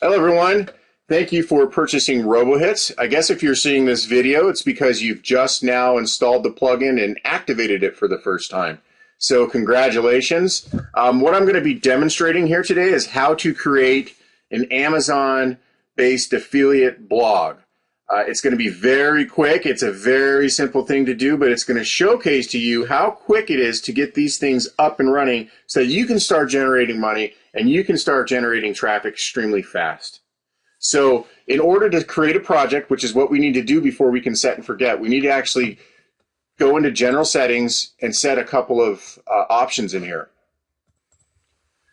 Hello everyone. Thank you for purchasing Robohits. I guess if you're seeing this video, it's because you've just now installed the plugin and activated it for the first time. So congratulations. What I'm going to be demonstrating here today is how to create an Amazon-based affiliate blog. It's going to be very quick. It's a very simple thing to do, but it's going to showcase to you how quick it is to get these things up and running so that you can start generating money and you can start generating traffic extremely fast. So in order to create a project, which is what we need to do before we can set and forget, we need to actually go into general settings and set a couple of options in here.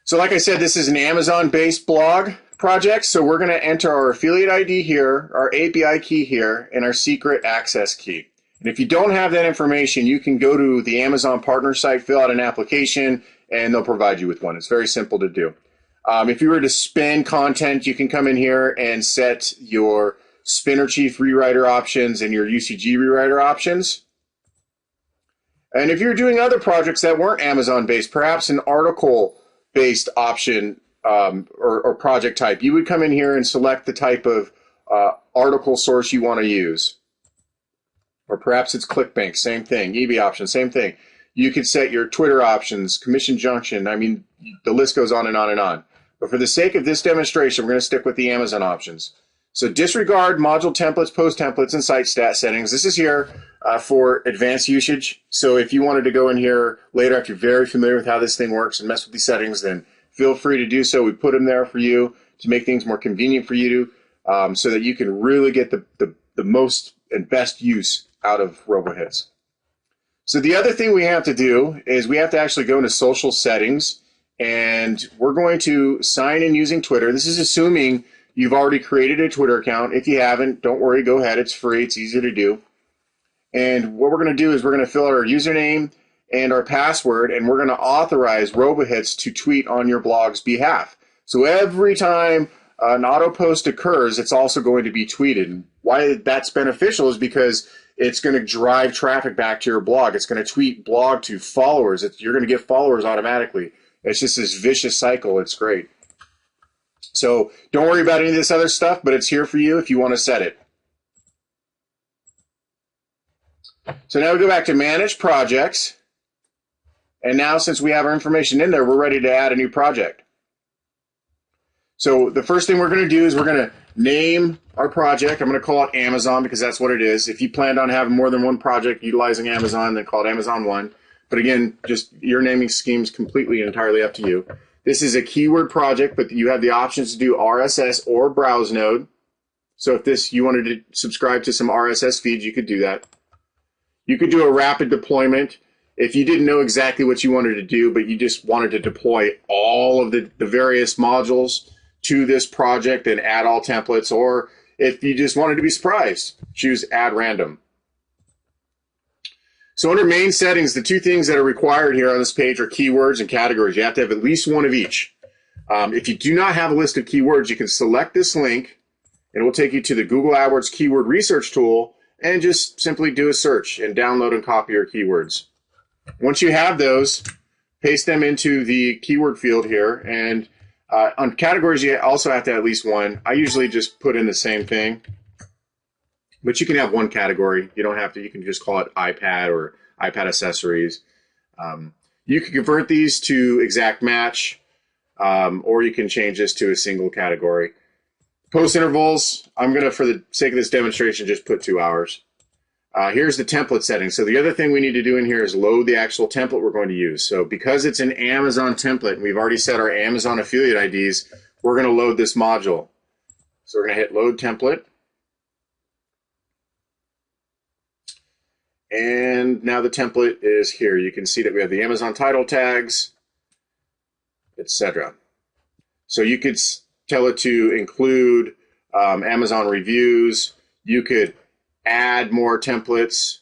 So like I said, this is an Amazon-based blog project. So we're going to enter our affiliate ID here, our API key here, and our secret access key. And if you don't have that information, you can go to the Amazon partner site, fill out an application, and they'll provide you with one. It's very simple to do. If you were to spin content, you can come in here and set your Spinner Chief rewriter options and your UCG rewriter options. And if you're doing other projects that weren't Amazon-based, perhaps an article-based option or project type, you would come in here and select the type of article source you want to use. Or perhaps it's ClickBank, same thing. EB option, same thing. You could set your Twitter options, commission junction. I mean, the list goes on and on and on. But for the sake of this demonstration, we're going to stick with the Amazon options. So disregard module templates, post templates, and site stat settings. This is here for advanced usage. So if you wanted to go in here later after you're very familiar with how this thing works and mess with these settings, then feel free to do so. We put them there for you to make things more convenient for you so that you can really get the most and best use out of Robohits. So the other thing we have to do is we have to actually go into social settings, and we're going to sign in using Twitter. This is assuming you've already created a Twitter account. If you haven't, don't worry, go ahead. It's free. It's easy to do. And what we're going to do is we're going to fill out our username and our password, and we're going to authorize Robohits to tweet on your blog's behalf. So every time an auto post occurs, it's also going to be tweeted. And why that's beneficial is because it's going to drive traffic back to your blog. It's going to tweet blog to followers. You're going to get followers automatically. It's just this vicious cycle. It's great. So don't worry about any of this other stuff, but it's here for you if you want to set it. So now we go back to Manage Projects. And now since we have our information in there, we're ready to add a new project. So the first thing we're going to do is we're going to name our project. I'm going to call it Amazon because that's what it is. If you planned on having more than one project utilizing Amazon, then call it Amazon 1. But again, just your naming scheme's completely and entirely up to you. This is a keyword project, but you have the options to do RSS or browse node. So if you wanted to subscribe to some RSS feeds, you could do that. You could do a rapid deployment if you didn't know exactly what you wanted to do, but you just wanted to deploy all of the various modules to this project and add all templates, or if you just wanted to be surprised, choose add random. So under main settings, the two things that are required here on this page are keywords and categories. You have to have at least one of each. If you do not have a list of keywords, you can select this link and it will take you to the Google AdWords keyword research tool and just simply do a search and download and copy your keywords. Once you have those, paste them into the keyword field here, and on categories, you also have to have at least one. I usually just put in the same thing, but you can have one category. You don't have to. You can just call it iPad or iPad accessories. You can convert these to exact match, or you can change this to a single category. Post intervals, I'm going to, for the sake of this demonstration, just put 2 hours. Here's the template settings. So the other thing we need to do in here is load the actual template we're going to use. So because it's an Amazon template, and we've already set our Amazon affiliate IDs, we're going to load this module. So we're going to hit load template. And now the template is here. You can see that we have the Amazon title tags, etc. So you could tell it to include Amazon reviews. You could add more templates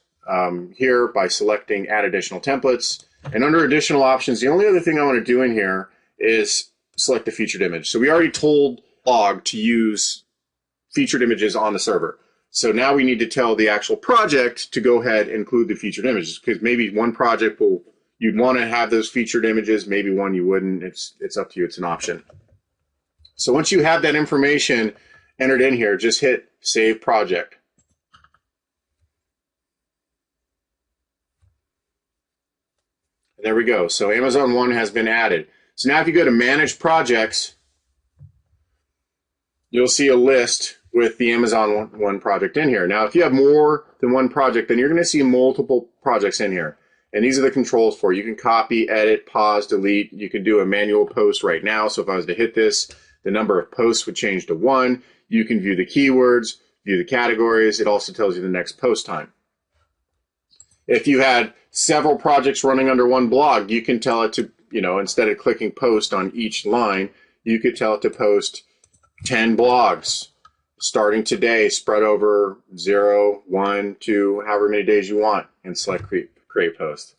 here by selecting add additional templates. And under additional options, the only other thing I want to do in here is select the featured image. So we already told blog to use featured images on the server. So now we need to tell the actual project to go ahead and include the featured images, because maybe one project you'd want to have those featured images, maybe one you wouldn't. It's up to you. It's an option. So once you have that information entered in here, just hit Save Project. There we go. So Amazon One has been added. So now if you go to Manage Projects, you'll see a list with the Amazon One project in here. Now, if you have more than one project, then you're going to see multiple projects in here. And these are the controls for it. You can copy, edit, pause, delete. You can do a manual post right now. So if I was to hit this, the number of posts would change to 1. You can view the keywords, view the categories. It also tells you the next post time. If you had several projects running under one blog, you can tell it to, instead of clicking post on each line, you could tell it to post 10 blogs starting today, spread over 0, 1, 2, however many days you want, and select create post.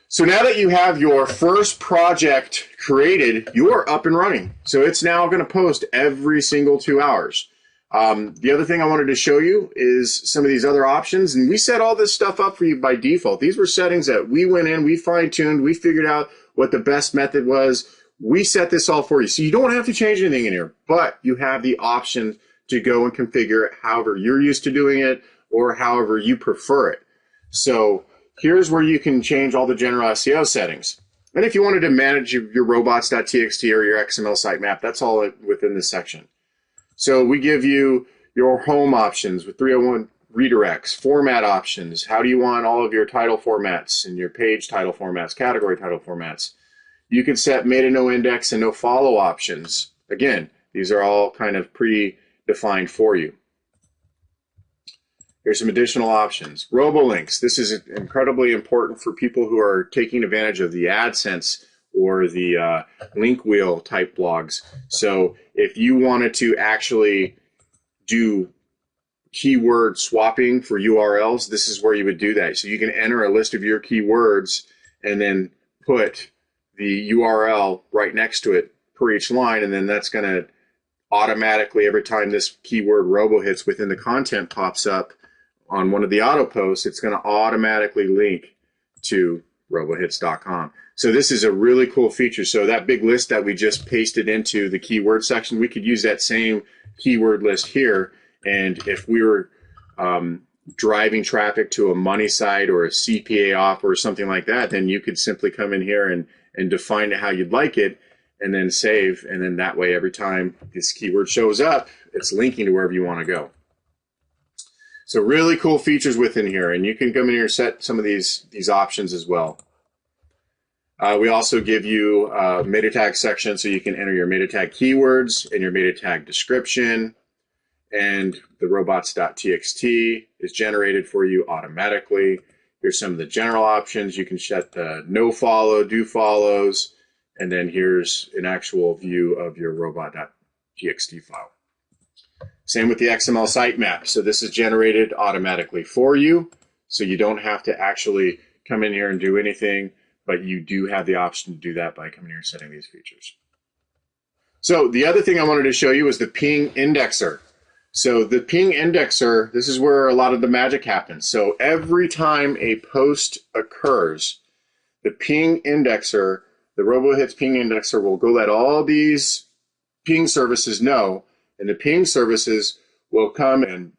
So now that you have your first project created, you are up and running. So it's now going to post every single 2 hours. The other thing I wanted to show you is some of these other options, and we set all this stuff up for you by default. These were settings that we went in, we fine-tuned, we figured out what the best method was. We set this all for you. So you don't have to change anything in here, but you have the option to go and configure it however you're used to doing it or however you prefer it. So here's where you can change all the general SEO settings. And if you wanted to manage your robots.txt or your XML sitemap, that's all within this section. So we give you your home options with 301 redirects, format options. How do you want all of your title formats and your page title formats, category title formats? You can set meta no index and no follow options. Again, these are all kind of predefined for you. Here's some additional options. Robolinks. This is incredibly important for people who are taking advantage of the AdSense or the link wheel type blogs. So if you wanted to actually do keyword swapping for URLs, this is where you would do that. So you can enter a list of your keywords and then put the URL right next to it per each line, and then that's going to automatically, every time this keyword Robohits within the content pops up on one of the auto posts, it's going to automatically link to robohits.com. So this is a really cool feature. So that big list that we just pasted into the keyword section, we could use that same keyword list here. And if we were driving traffic to a money site or a CPA offer or something like that, then you could simply come in here and define it how you'd like it, and then save. And then that way, every time this keyword shows up, it's linking to wherever you want to go. So really cool features within here. And you can come in here and set some of these options as well. We also give you a meta tag section, so you can enter your meta tag keywords and your meta tag description. And the robots.txt is generated for you automatically. Here's some of the general options. You can set the no follow, do follows, and then here's an actual view of your robot.txt file. Same with the XML sitemap. So this is generated automatically for you, so you don't have to actually come in here and do anything, but you do have the option to do that by coming here and setting these features. So the other thing I wanted to show you is the ping indexer. So the ping indexer, this is where a lot of the magic happens. So every time a post occurs, the ping indexer, the Robohits ping indexer will go let all these ping services know, and the ping services will come and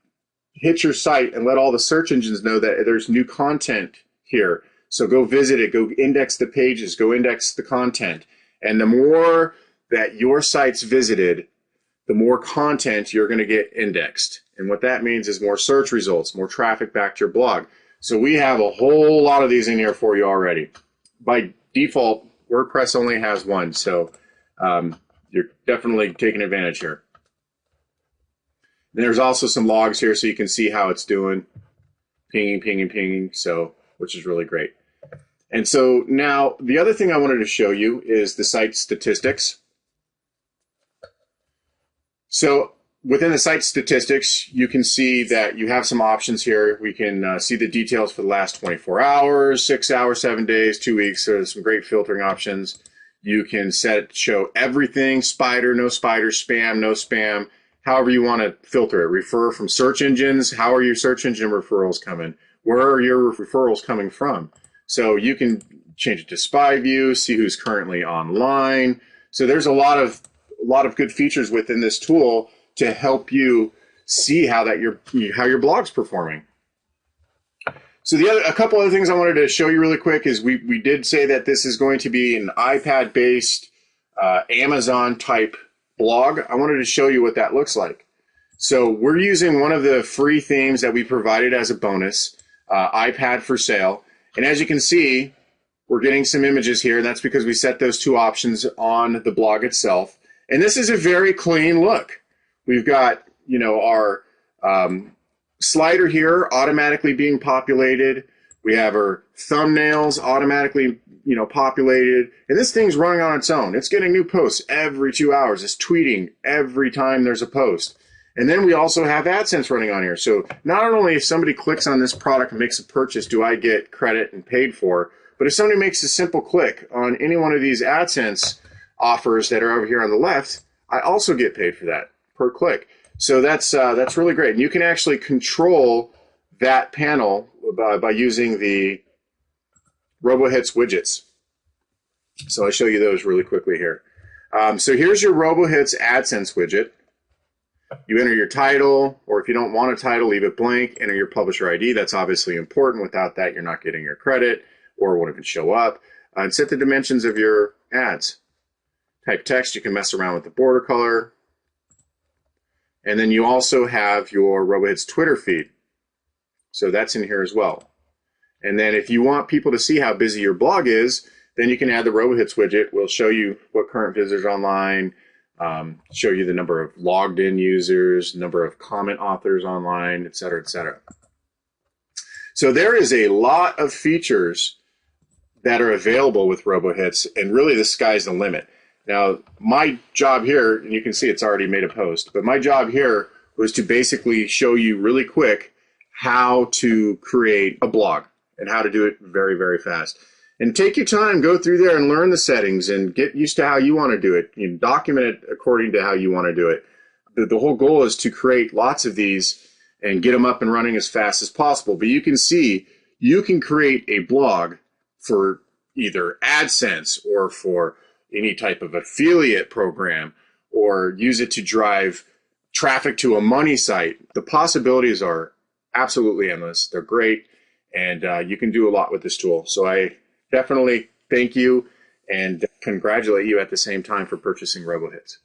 hit your site and let all the search engines know that there's new content here. So go visit it, go index the pages, go index the content. And the more that your site's visited, the more content you're going to get indexed. And what that means is more search results, more traffic back to your blog. So we have a whole lot of these in here for you already. By default, WordPress only has one, so you're definitely taking advantage here. And there's also some logs here so you can see how it's doing, pinging, pinging, pinging, so which is really great. And so now the other thing I wanted to show you is the site statistics. So within the site statistics, you can see that you have some options here. We can see the details for the last 24 hours, 6 hours, 7 days, 2 weeks. So there's some great filtering options. You can show everything, spider, no spider, spam, no spam, however you want to filter it. Refer from search engines. How are your search engine referrals coming? Where are your referrals coming from? So you can change it to spy view, see who's currently online. So there's a lot of lot of good features within this tool to help you see how your blog's performing. So a couple other things I wanted to show you really quick is we did say that this is going to be an iPad-based Amazon type blog. I wanted to show you what that looks like. So we're using one of the free themes that we provided as a bonus, iPad for sale. And as you can see, we're getting some images here. And that's because we set those two options on the blog itself. And this is a very clean look. We've got, you know, our slider here automatically being populated. We have our thumbnails automatically, you know, populated. And this thing's running on its own. It's getting new posts every 2 hours. It's tweeting every time there's a post. And then we also have AdSense running on here. So not only if somebody clicks on this product and makes a purchase, do I get credit and paid for, but if somebody makes a simple click on any one of these AdSense offers that are over here on the left, I also get paid for that per click. So that's really great. And you can actually control that panel by using the Robohits widgets. So I'll show you those really quickly here. So here's your Robohits AdSense widget. You enter your title, or if you don't want a title, leave it blank. Enter your publisher ID. That's obviously important. Without that, you're not getting your credit, or it won't even show up. And set the dimensions of your ads. Type text. You can mess around with the border color. And then you also have your Robohits Twitter feed. So that's in here as well. And then if you want people to see how busy your blog is, then you can add the Robohits widget. We'll show you what current visitors are online, show you the number of logged in users, number of comment authors online, et cetera, et cetera. So there is a lot of features that are available with Robohits, and really the sky's the limit. Now, my job here, and you can see it's already made a post, but my job here was to basically show you really quick how to create a blog and how to do it very, very fast. And take your time, go through there and learn the settings and get used to how you want to do it. You know, document it according to how you want to do it. The whole goal is to create lots of these and get them up and running as fast as possible. But you can see, you can create a blog for either AdSense or for any type of affiliate program, or use it to drive traffic to a money site. The possibilities are absolutely endless. They're great, and you can do a lot with this tool. So I definitely thank you and congratulate you at the same time for purchasing Robohits.